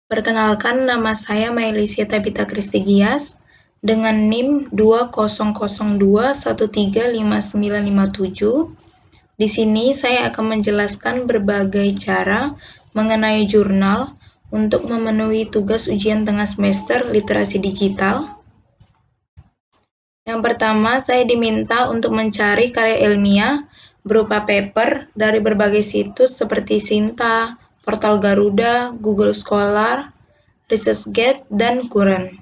Perkenalkan, nama saya Maelysia Tabita Kristigias dengan NIM 2002135957. Di sini saya akan menjelaskan berbagai cara mengenai jurnal untuk memenuhi tugas ujian tengah semester literasi digital. Yang pertama, saya diminta untuk mencari karya ilmiah berupa paper dari berbagai situs seperti Sinta, Portal Garuda, Google Scholar, ResearchGate, dan Current.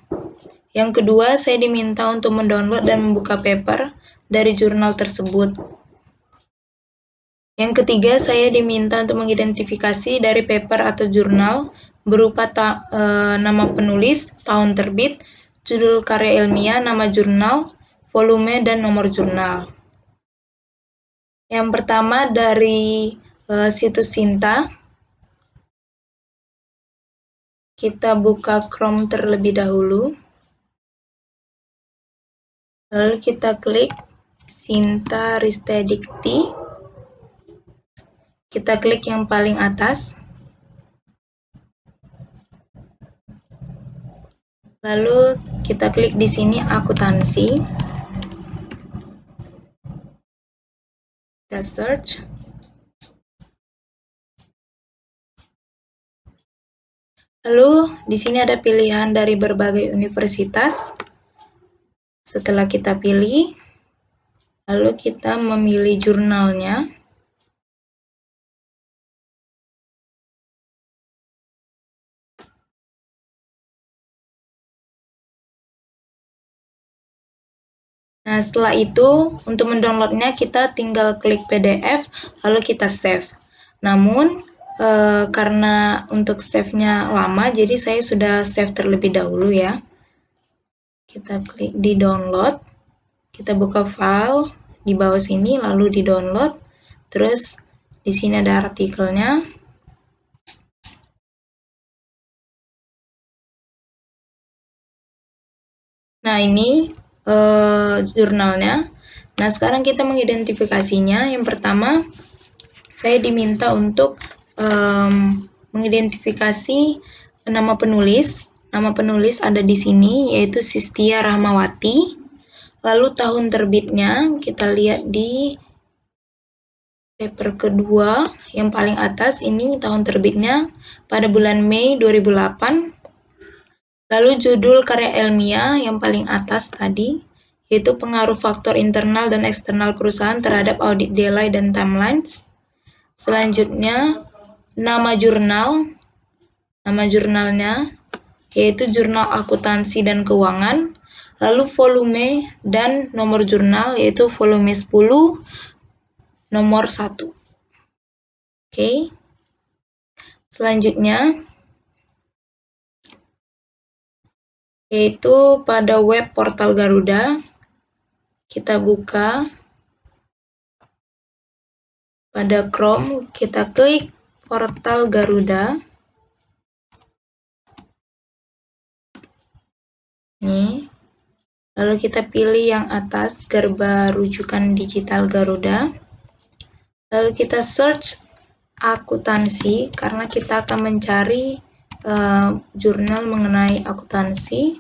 Yang kedua, saya diminta untuk mendownload dan membuka paper dari jurnal tersebut. Yang ketiga, saya diminta untuk mengidentifikasi dari paper atau jurnal berupa nama penulis, tahun terbit, judul karya ilmiah, nama jurnal, volume, dan nomor jurnal. Yang pertama dari situs Sinta. Kita buka Chrome terlebih dahulu. Lalu kita klik Sinta Ristedikti. Kita klik yang paling atas. Lalu kita klik di sini akuntansi. Kita search. Lalu di sini ada pilihan dari berbagai universitas. Setelah kita pilih, lalu kita memilih jurnalnya. Nah, setelah itu, untuk mendownloadnya kita tinggal klik PDF, lalu kita save. Namun, karena untuk save-nya lama, jadi saya sudah save terlebih dahulu ya. Kita klik di download, kita buka file di bawah sini, lalu di download. Terus, di sini ada artikelnya. Nah, ini jurnalnya. Nah, sekarang kita mengidentifikasinya. Yang pertama, saya diminta untuk mengidentifikasi nama penulis. Nama penulis ada di sini, yaitu Sistia Rahmawati. Lalu tahun terbitnya, kita lihat di paper kedua, yang paling atas, ini tahun terbitnya pada bulan Mei 2008. Lalu judul karya ilmiah yang paling atas tadi, yaitu pengaruh faktor internal dan eksternal perusahaan terhadap audit delay dan timelines. Selanjutnya, nama jurnalnya, yaitu Jurnal Akuntansi dan Keuangan. Lalu volume dan nomor jurnal, yaitu volume 10, nomor 1. Oke. Selanjutnya, yaitu pada web portal Garuda. Kita buka. Pada Chrome, kita klik portal Garuda. Nih. Lalu kita pilih yang atas, Garba Rujukan Digital Garuda. Lalu kita search akuntansi, karena kita akan mencari jurnal mengenai akuntansi.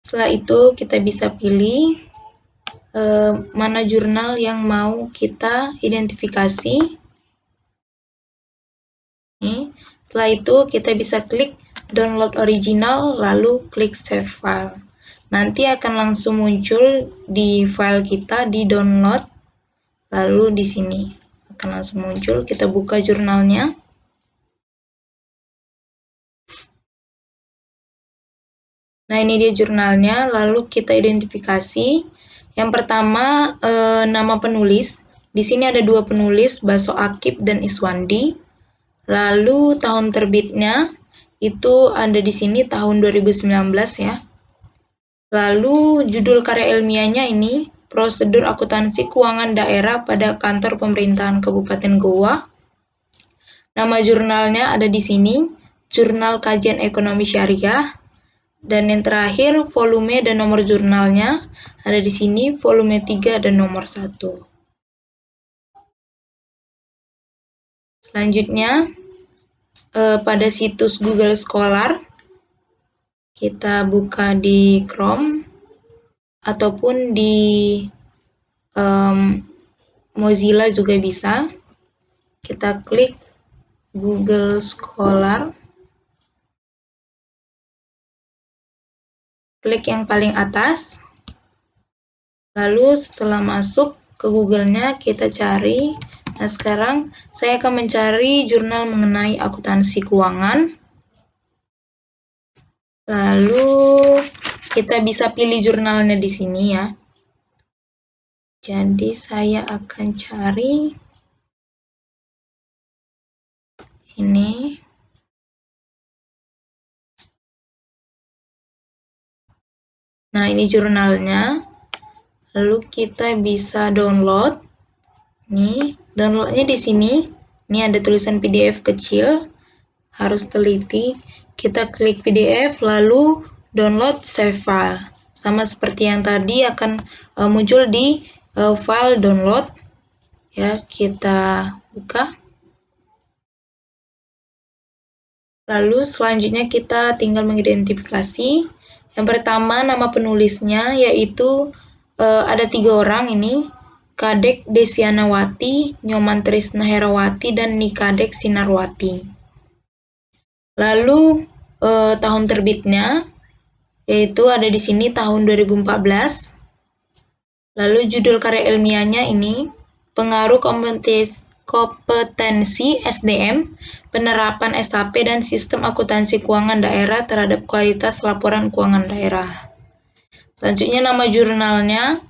Setelah itu kita bisa pilih mana jurnal yang mau kita identifikasi. Nih. Setelah itu kita bisa klik download original, lalu klik save file. Nanti akan langsung muncul di file kita di download, lalu di sini akan langsung muncul. Kita buka jurnalnya. Nah, ini dia jurnalnya, lalu kita identifikasi. Yang pertama, nama penulis. Di sini ada 2 penulis, Baso Akib dan Iswandi. Lalu tahun terbitnya itu ada di sini tahun 2019 ya. Lalu judul karya ilmiahnya ini Prosedur Akuntansi Keuangan Daerah pada Kantor Pemerintahan Kabupaten Goa. Nama jurnalnya ada di sini, Jurnal Kajian Ekonomi Syariah. Dan yang terakhir, volume dan nomor jurnalnya ada di sini, volume 3 dan nomor 1. Selanjutnya, pada situs Google Scholar. Kita buka di Chrome ataupun di Mozilla juga bisa. Kita klik Google Scholar. Klik yang paling atas. Lalu setelah masuk ke Google-nya, kita cari. Nah, sekarang saya akan mencari jurnal mengenai akuntansi keuangan. Lalu kita bisa pilih jurnalnya di sini ya. Jadi saya akan cari sini. Nah, ini jurnalnya. Lalu kita bisa download. Nih, downloadnya di sini. Ini ada tulisan PDF kecil. Harus teliti. Kita klik PDF, lalu download save file. Sama seperti yang tadi akan muncul di file download. Ya, kita buka. Lalu selanjutnya kita tinggal mengidentifikasi. Yang pertama nama penulisnya yaitu ada 3 orang ini. Kadek Desianawati, Nyoman Trisna Herawati, dan Nikadek Sinarwati. Lalu tahun terbitnya yaitu ada di sini tahun 2014. Lalu judul karya ilmiahnya ini pengaruh kompetensi SDM, penerapan SAP dan sistem akuntansi keuangan daerah terhadap kualitas laporan keuangan daerah. Selanjutnya nama jurnalnya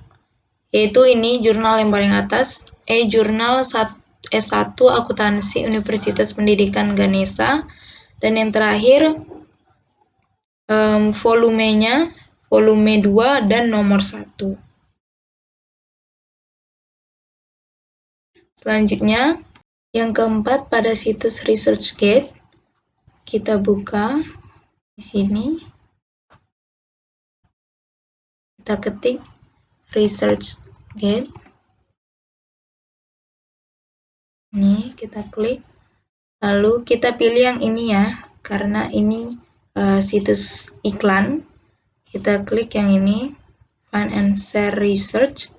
yaitu ini jurnal yang paling atas, Jurnal S1 Akuntansi Universitas Pendidikan Ganesha, dan yang terakhir volumenya, volume 2 dan nomor 1. Selanjutnya, yang keempat pada situs ResearchGate, kita buka di sini. Kita ketik ResearchGate. Ini kita klik. Lalu kita pilih yang ini ya, karena ini situs iklan. Kita klik yang ini, Find and Share Research.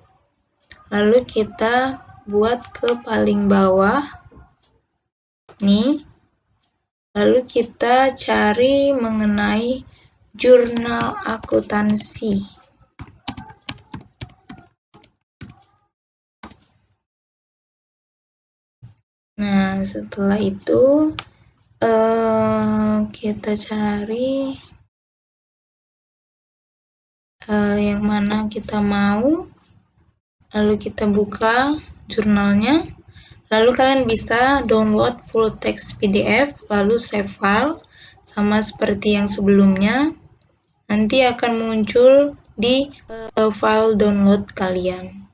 Lalu kita buat ke paling bawah. Nih. Lalu kita cari mengenai jurnal akuntansi. Nah, setelah itu kita cari yang mana kita mau. Lalu kita buka jurnalnya. Lalu kalian bisa download full text PDF, lalu save file, sama seperti yang sebelumnya. Nanti akan muncul di file download kalian.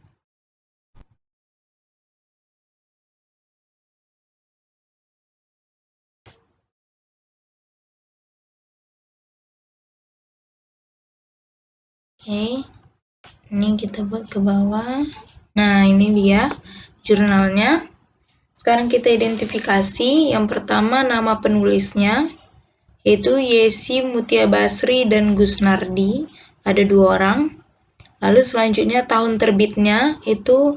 Oke, ini kita buat ke bawah. Nah, ini dia jurnalnya. Sekarang kita identifikasi. Yang pertama nama penulisnya, yaitu Yesi Mutia Basri dan Gusnardi. Ada 2 orang. Lalu selanjutnya tahun terbitnya itu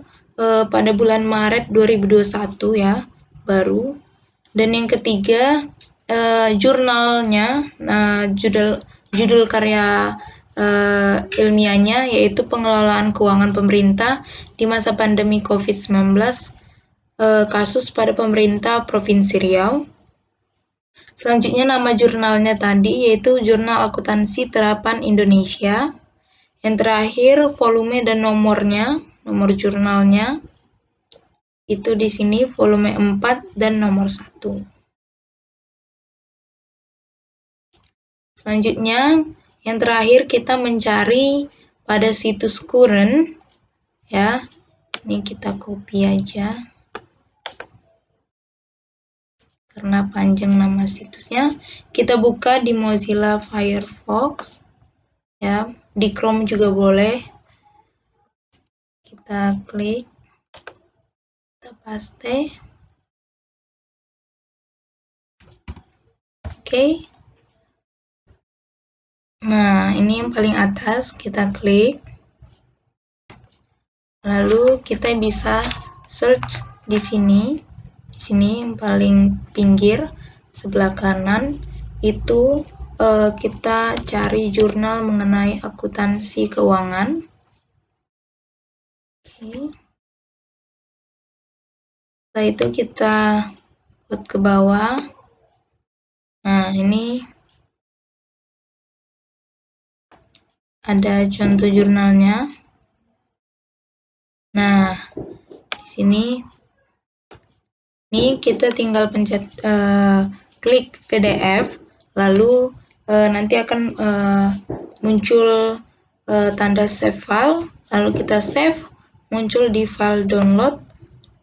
pada bulan Maret 2021 ya, baru. Dan yang ketiga jurnalnya, judul karya ilmiahnya yaitu pengelolaan keuangan pemerintah di masa pandemi COVID-19, kasus pada pemerintah Provinsi Riau. Selanjutnya nama jurnalnya tadi yaitu Jurnal Akuntansi Terapan Indonesia. Yang terakhir volume dan nomornya, nomor jurnalnya itu di sini volume 4 dan nomor 1. Selanjutnya yang terakhir kita mencari pada situs current ya. Ini kita copy aja. Karena panjang nama situsnya, kita buka di Mozilla Firefox ya, di Chrome juga boleh. Kita klik, kita paste. Oke. Nah, ini yang paling atas, kita klik. Lalu kita bisa search di sini. Di sini yang paling pinggir sebelah kanan itu kita cari jurnal mengenai akuntansi keuangan. Oke. Setelah itu kita buat ke bawah. Nah, ini ada contoh jurnalnya. Nah, di sini kita tinggal pencet klik PDF, lalu nanti akan muncul tanda save file, lalu kita save, muncul di file download,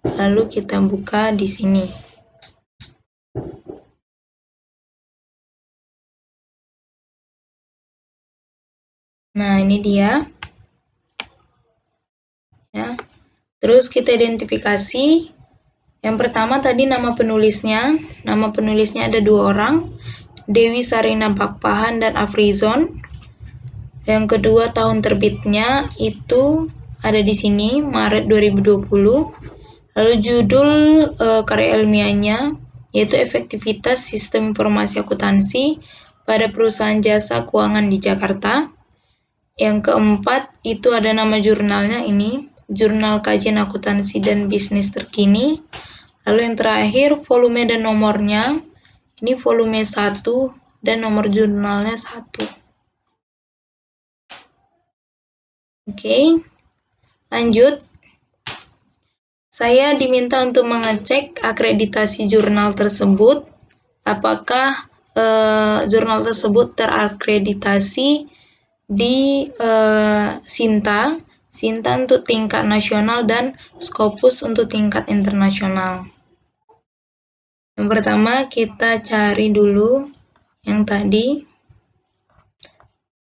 lalu kita buka di sini. Nah, ini dia. Ya. Terus kita identifikasi. Yang pertama tadi nama penulisnya. Nama penulisnya ada 2 orang, Dewi Sarina Bakpahan dan Afrizon. Yang kedua tahun terbitnya itu ada di sini, Maret 2020. Lalu judul karya ilmiahnya yaitu efektivitas sistem informasi akuntansi pada perusahaan jasa keuangan di Jakarta. Yang keempat itu ada nama jurnalnya ini, Jurnal Kajian Akuntansi dan Bisnis Terkini. Lalu yang terakhir volume dan nomornya, ini volume 1 dan nomor jurnalnya 1. Oke, lanjut. Saya diminta untuk mengecek akreditasi jurnal tersebut, apakah jurnal tersebut terakreditasi di Sinta untuk tingkat nasional dan Scopus untuk tingkat internasional. Yang pertama kita cari dulu yang tadi.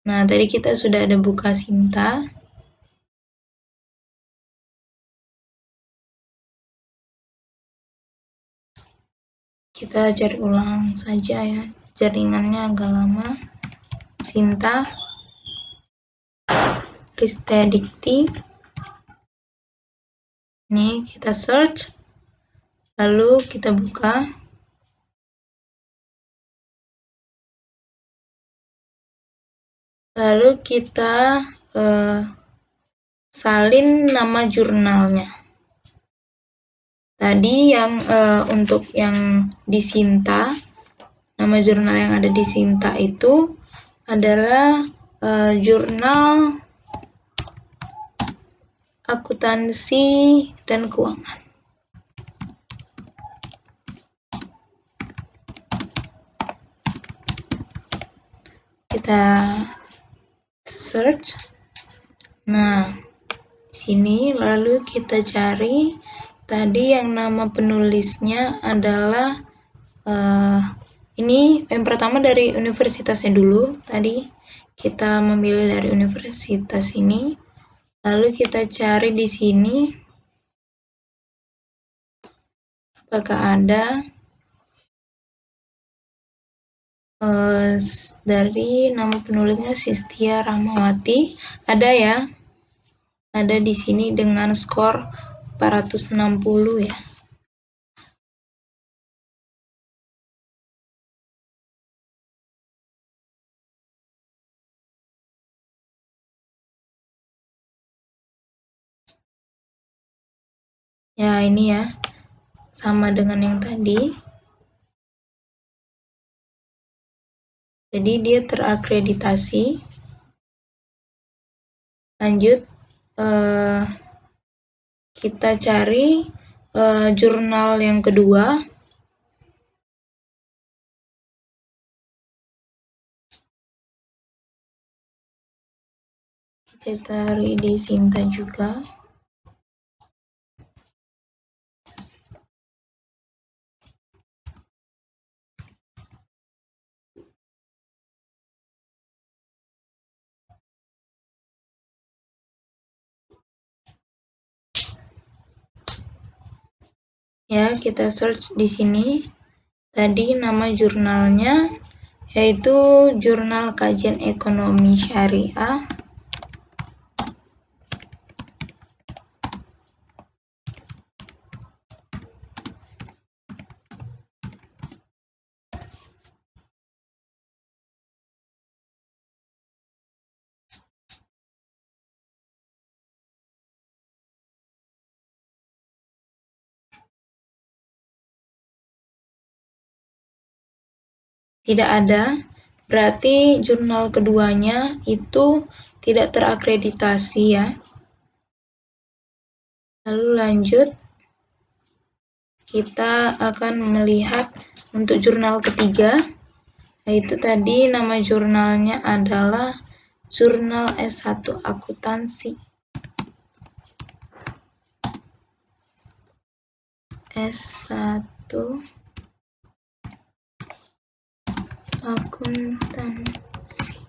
Nah, tadi kita sudah ada buka Sinta. Kita cari ulang saja ya, jaringannya agak lama. Sinta Ristek-Dikti. Ini kita search, lalu kita buka. Lalu kita salin nama jurnalnya. Tadi yang untuk yang di Sinta, nama jurnal yang ada di Sinta itu adalah Jurnal Akuntansi dan Keuangan. Kita search. Nah, di sini lalu kita cari. Tadi yang nama penulisnya adalah ini yang pertama dari universitasnya dulu. Tadi kita memilih dari universitas ini. Lalu kita cari di sini apakah ada dari nama penulisnya Sistia Rahmawati. Ada ya. Ada di sini dengan skor 460 ya. Ya, ini ya. Sama dengan yang tadi. Jadi dia terakreditasi. Lanjut, kita cari jurnal yang kedua. Kita cari di Sinta juga. Ya, kita search di sini. Tadi nama jurnalnya yaitu Jurnal Kajian Ekonomi Syariah, tidak ada, berarti jurnal keduanya itu tidak terakreditasi ya. Lalu lanjut, kita akan melihat untuk jurnal ketiga, yaitu tadi nama jurnalnya adalah Jurnal S1 Akuntansi. S1 Akuntansi.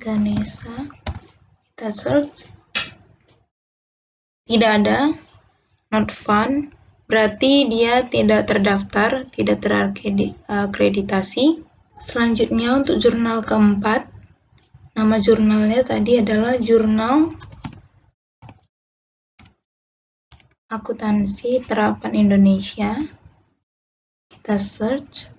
Ganesha, kita search, tidak ada, not found, berarti dia tidak terdaftar, tidak terakreditasi. Selanjutnya untuk jurnal keempat, nama jurnalnya tadi adalah Jurnal Akuntansi Terapan Indonesia. Kita search.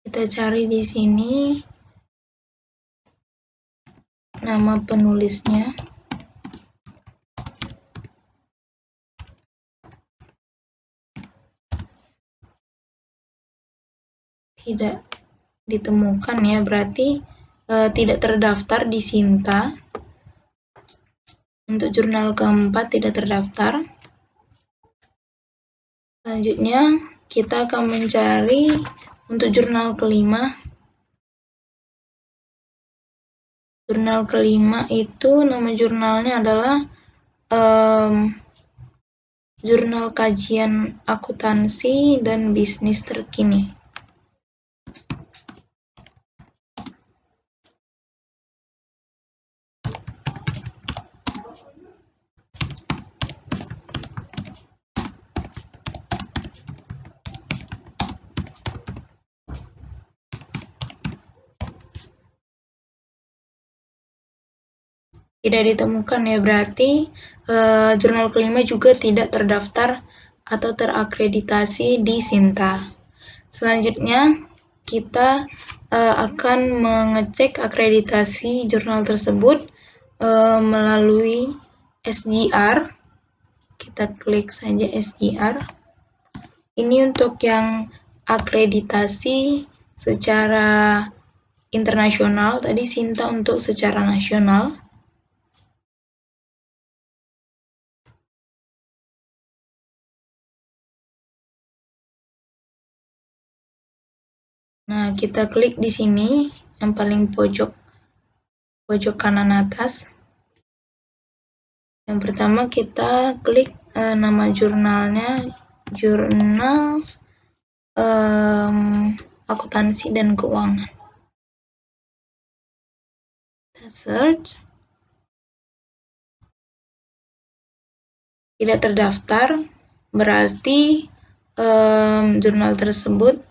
Kita cari di sini nama penulisnya. Tidak ditemukan ya, berarti tidak terdaftar di Sinta. Untuk jurnal keempat tidak terdaftar. Selanjutnya kita akan mencari untuk jurnal kelima. Jurnal kelima itu nama jurnalnya adalah Jurnal Kajian Akuntansi dan Bisnis Terkini. Tidak ditemukan ya, berarti jurnal kelima juga tidak terdaftar atau terakreditasi di Sinta. Selanjutnya kita akan mengecek akreditasi jurnal tersebut melalui SJR. Kita klik saja SJR. Ini untuk yang akreditasi secara internasional, tadi Sinta untuk secara nasional. Nah, kita klik di sini yang paling pojok kanan atas. Yang pertama kita klik nama jurnalnya, Jurnal Akuntansi dan Keuangan. Kita search. Tidak terdaftar, berarti jurnal tersebut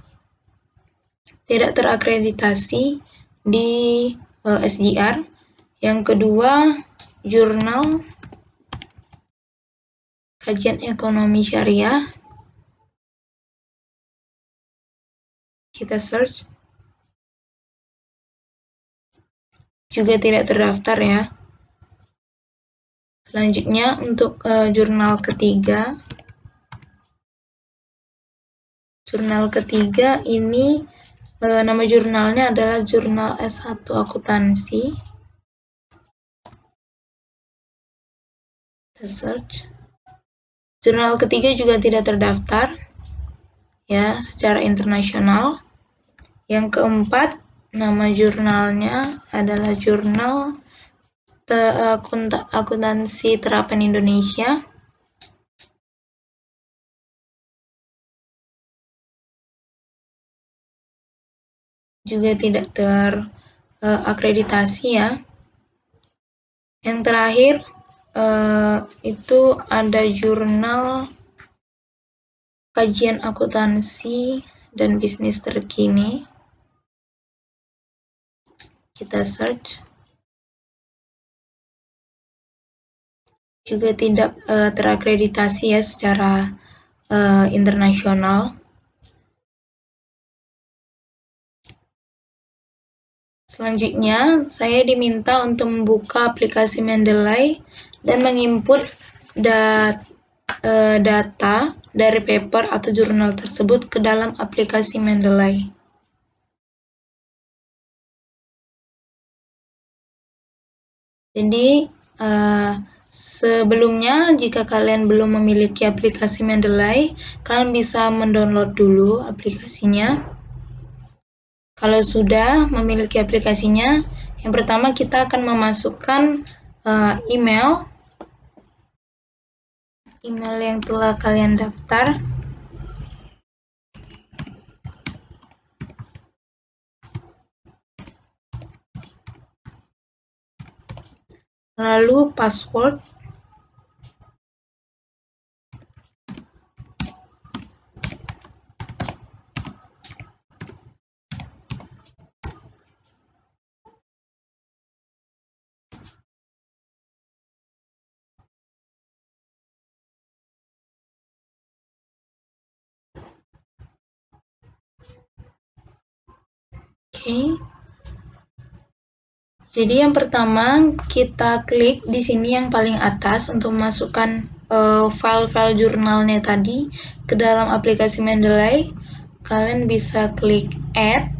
tidak terakreditasi di SJR. Yang kedua, Jurnal Kajian Ekonomi Syariah. Kita search. Juga tidak terdaftar ya. Selanjutnya untuk jurnal ketiga. Jurnal ketiga ini nama jurnalnya adalah Jurnal S1 Akuntansi. Kita search. Jurnal ketiga juga tidak terdaftar ya secara internasional. Yang keempat, nama jurnalnya adalah Jurnal Akuntansi Terapan Indonesia. juga tidak terakreditasi ya. Yang terakhir itu ada jurnal kajian akuntansi dan bisnis terkini. Kita search. Juga tidak terakreditasi ya secara internasional. Selanjutnya, saya diminta untuk membuka aplikasi Mendeley dan menginput data dari paper atau jurnal tersebut ke dalam aplikasi Mendeley. Jadi, sebelumnya jika kalian belum memiliki aplikasi Mendeley, kalian bisa mendownload dulu aplikasinya. Kalau sudah memiliki aplikasinya, yang pertama kita akan memasukkan email yang telah kalian daftar. Lalu password. Oke. Jadi yang pertama kita klik di sini yang paling atas untuk memasukkan file-file jurnalnya tadi ke dalam aplikasi Mendeley. Kalian bisa klik add.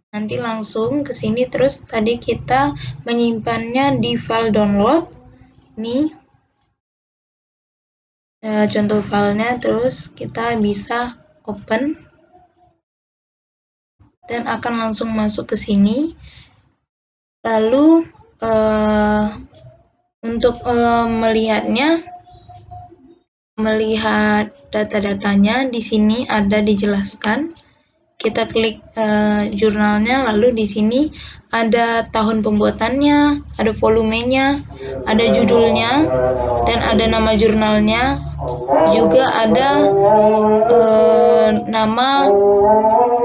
Nanti langsung ke sini, terus tadi kita menyimpannya di file download. Ini contoh filenya, terus kita bisa open dan akan langsung masuk ke sini. Lalu untuk melihat data-datanya di sini ada dijelaskan. Kita klik jurnalnya, lalu di sini ada tahun pembuatannya, ada volumenya, ada judulnya, dan ada nama jurnalnya. Juga ada nama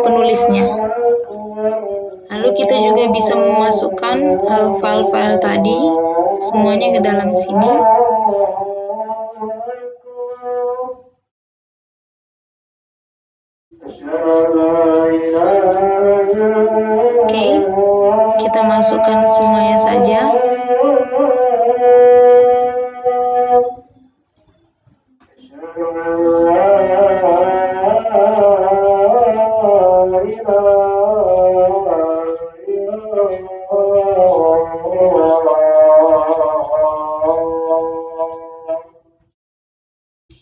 penulisnya. Lalu kita juga bisa memasukkan file-file tadi semuanya ke dalam sini. Oke, kita masukkan semuanya saja.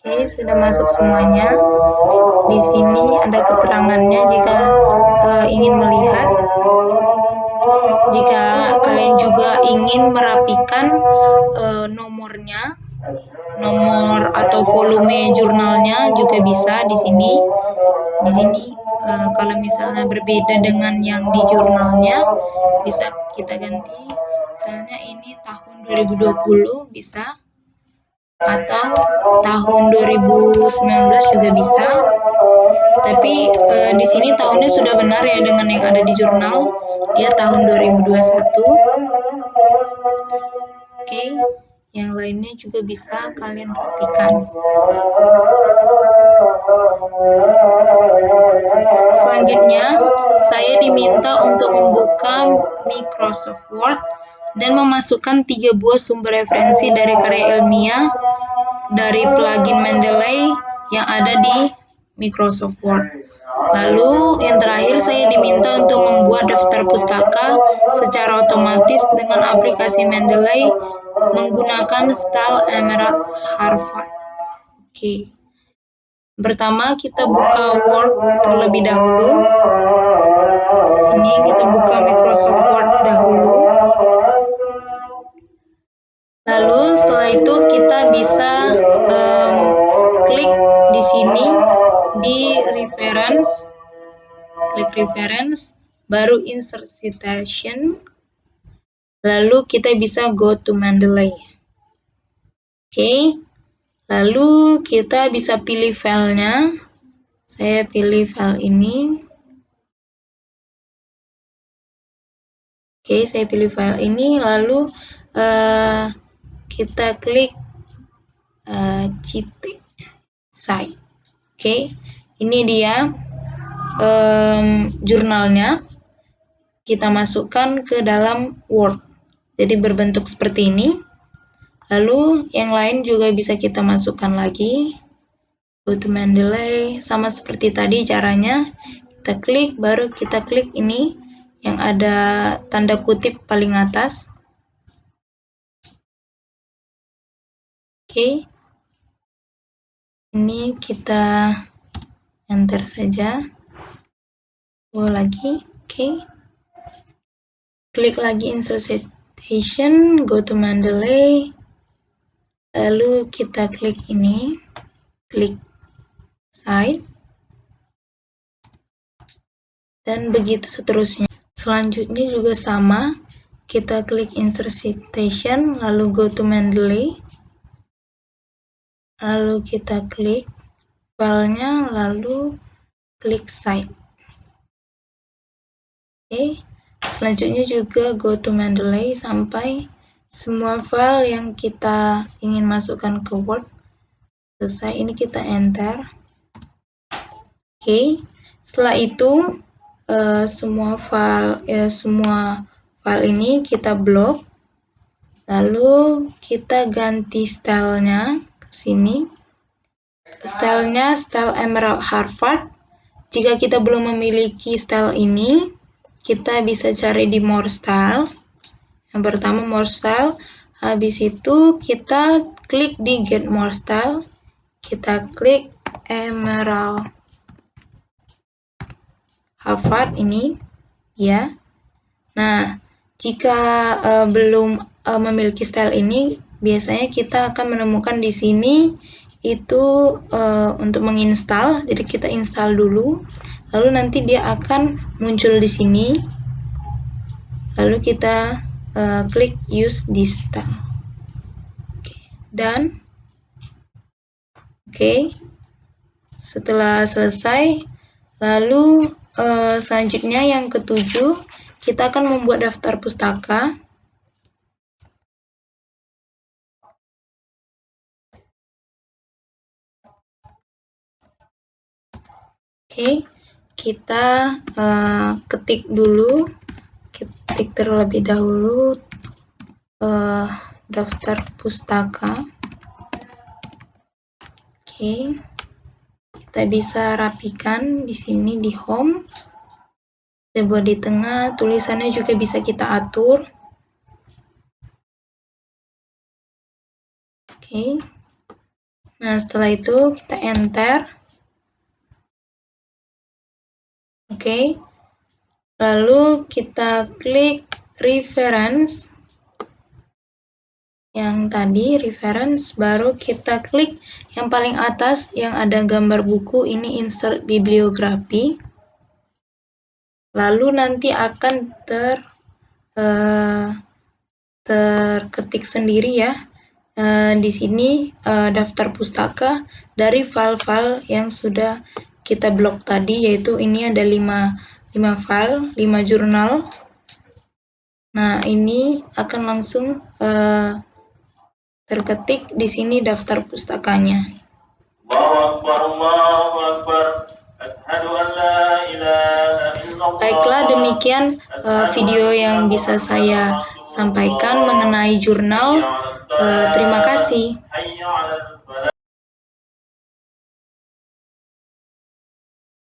Oke, sudah masuk semuanya. Di sini ada keterangannya jika ingin melihat. Jika kalian juga ingin merapikan nomornya, nomor atau volume jurnalnya juga bisa di sini. Di sini kalau misalnya berbeda dengan yang di jurnalnya, bisa kita ganti. Misalnya ini tahun 2020 bisa, atau tahun 2019 juga bisa. Tapi di sini tahunnya sudah benar ya dengan yang ada di jurnal. Dia tahun 2021. Oke, yang lainnya juga bisa kalian rapikan. Selanjutnya, saya diminta untuk membuka Microsoft Word dan memasukkan 3 buah sumber referensi dari karya ilmiah dari plugin Mendeley yang ada di Microsoft Word. Lalu yang terakhir saya diminta untuk membuat daftar pustaka secara otomatis dengan aplikasi Mendeley menggunakan style Emerald Harvard. Oke. Pertama kita buka Word terlebih dahulu. Sini kita buka Microsoft Word dahulu. Lalu setelah itu kita bisa klik di sini di reference, klik klik reference, baru insert citation, lalu kita bisa go to Mendeley. Oke, lalu kita bisa pilih filenya. Saya pilih file ini. Oke, saya pilih file ini, lalu kita klik cite site. Oke, ini dia jurnalnya. Kita masukkan ke dalam Word. Jadi berbentuk seperti ini. Lalu yang lain juga bisa kita masukkan lagi. Go to Mendeley, sama seperti tadi caranya. Kita klik, baru kita klik ini yang ada tanda kutip paling atas. Oke. Ini kita enter saja. Lagi. Oke. Klik lagi insert citation, go to Mendeley. Lalu kita klik ini, klik site, dan begitu seterusnya. Selanjutnya juga sama, kita klik insert citation, lalu go to Mendeley, lalu kita klik filenya, lalu klik site. Oke, selanjutnya juga go to Mendeley sampai semua file yang kita ingin masukkan ke Word selesai. Ini kita enter. Oke, setelah itu semua file ini kita blok, lalu kita ganti stylenya ke sini. Stylenya style Emerald Harvard. Jika kita belum memiliki style ini, kita bisa cari di More Style. Yang pertama More Style, habis itu kita klik di Get More Style, kita klik Emerald Harvard ini, ya. Nah, jika belum memiliki style ini, biasanya kita akan menemukan di sini itu untuk menginstal. Jadi kita install dulu, lalu nanti dia akan muncul di sini. Lalu kita klik use this style. Oke, dan oke. Setelah selesai, lalu selanjutnya yang ketujuh, kita akan membuat daftar pustaka. Oke, kita ketik dulu, ketik terlebih dahulu daftar pustaka. Oke, kita bisa rapikan di sini di home. Kita buat di tengah, tulisannya juga bisa kita atur. Oke. Nah, setelah itu kita enter. Oke. Lalu kita klik reference. Yang tadi reference, baru kita klik yang paling atas yang ada gambar buku, ini insert bibliografi. Lalu nanti akan terketik sendiri ya. Di sini daftar pustaka dari file-file yang sudah kita blok tadi, yaitu ini ada 5 file, 5 jurnal. Nah, ini akan langsung terketik di sini daftar pustakanya. Baiklah, demikian video yang bisa saya sampaikan mengenai jurnal. Terima kasih.